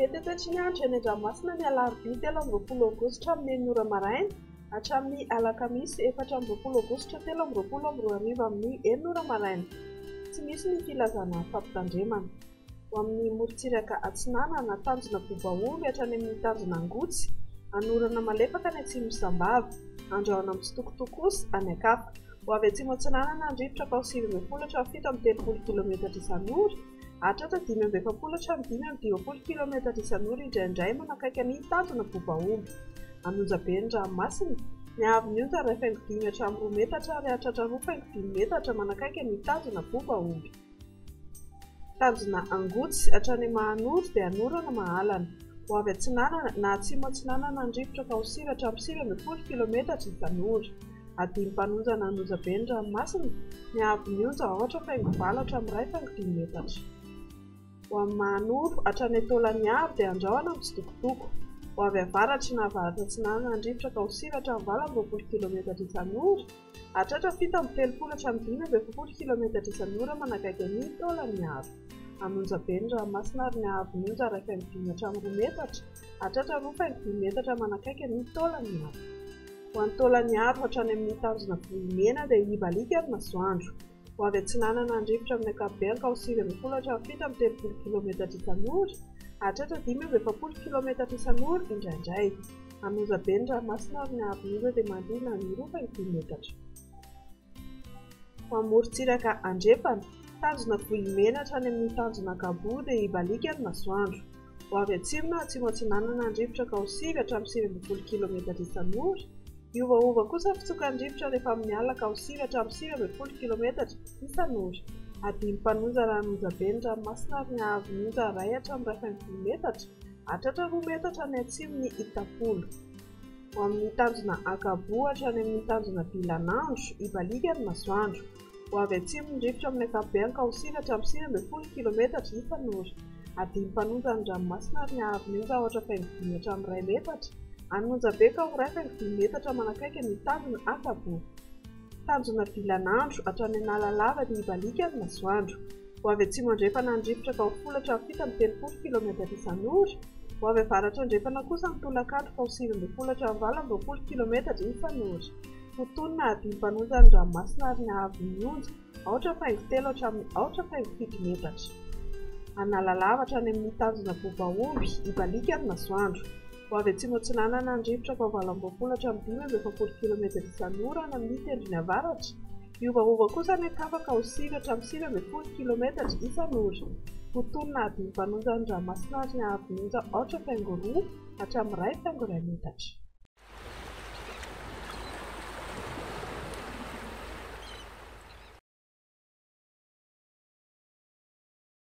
Mety tsy nianatra eny an-dranomasina ny alarobia 3 Aogositra amin'ny 9 ora maraina hatramin'ny alakamisy 4 Aogositra 2022 amin'ny 9 ora maraina. Tsy misy ny filazana fampitandremana. Ho amin'ny morontsiraka Atsinanana tanjona Bobaomby hatrany amin'ny tanjona Angotsy, anorana malefaka ny atsimo Sambava, andrahona amin'ny Tsitokotoko kosa any Akafa. Ho avy atsimo Atsinanana andrivotra ka 7 hatramin'ny 30 km isan'ora, hatratra 5 hatramin'ny 20 km isan'ora indraindray manakaiky ny tanjona Bobaomby. Anonjabe ny ranomasina, ny haavon'ny onja 5 hatramin'ny 2 metatra ary hatratra 2,5 metatra manakaiky ny tanjona Bobaomby. Tanjona Angotsy hatrany Mahanoro dia anorana mahalana. Ho avy Atsinanana na atsimo Atsinanana andrivotra ka 7 hatramin'ny 9 km isan'ora. Adiny mpanonjana Anonjabe ny ranomasina, ny haavon'ny onja 8,9 hatramin'ny 2,5 metatra. Ho amin'ny Mahanoro hatrany Taolagnaro dia andrahona amin'ny Tsitokotoko. Ho avy avaratra na avaratra Atsinanana andrivotra ka 7 hatramin'ny 20 km isan'ora, hatratra 7 hatramin'ny 20 km isan'ora manakaiky ny Taolagnaro. Anonjabe ny ranomasina ary ny haavon'ny onja 2,5 hatramin'ny 2 metatra, hatratra 2,5 metatra manakaiky ny Taolagnaro. Ho an'ny Taolagnaro hatrany amin'ny tanjona Vohimena dia ibalika ny masoandro. Ho avy Atsinanana andrivotra amin'ny ankapobeny ka 9 hatramin'ny 30 km isan'ora, hatratra 20 km isan'ora indraindray. Anonjabe ny ranomasina ary ny haavon'ny onja dia mandrina ny 2,5 metatra. Ho amin'ny morontsiraka Andrefana, tanjona Vohimena hatrany amin'ny tanjona Kabo dia ibalika ny masoandro. Ho avy atsimo na atsimo Atsinanana andrivotra ka 7 hatramin'ny 70 km isan'ora, iovaova kosa fitsokan-drivotra rehefa amin'ny alina ka 7 hatramin'ny 70 km isan'ora. Adiny mpanonjana Anonjabe ny ranomasina ary ny haavon'ny onja 1 hatramin'ny 2,5 metatra, hatratra 2 metatra ny atsimony Itapolo. Ho amin'ny tanjona Akabo hatrany amin'ny tanjona Bilanandro, ibalika ny masoandro. Ho avy atsimo ny rivotra amin'ny ankapobeny ka 7 hatramin'ny 70 km isan'ora. Adiny mpanonjana ny ranomasina ary ny haavon'ny onja 8,5 hatramin'ny 1 metatra, Anonjabe ka 2,5 metatra manakaiky ny tanjona Akabo. Tanjona Bilanandro hatrany Analalava dia ibalika ny masoandro. Ho avy atsimo andrefana andrivotra ka 10 hatramin'ny 70 km isan'ora. Ho avy avaratra andrefana kosa ny tolakandro ka 9 hatramin'ny 20 km isan'ora. Fotonina adiny mpanonjana ny ranomasina ary ny haavon'ny onja 8,3 hatramin'ny 8,7 metatra. Analalava hatrany amin'ny tanjona Bobaomby, ibalika ny masoandro. Ho avy atsimo Atsinanana andrivotra ka 20 hatramin'ny 20 km isan'ora na amin'ny tendrony avaratra. Iovaova kosa ny Akafa ka 7 hatramin'ny 70 km isan'ora. Fotonina adiny mpanonjana ny ranomasina ary ny haavon'ny onja 8,2 hatramin'ny 2,2 metatra.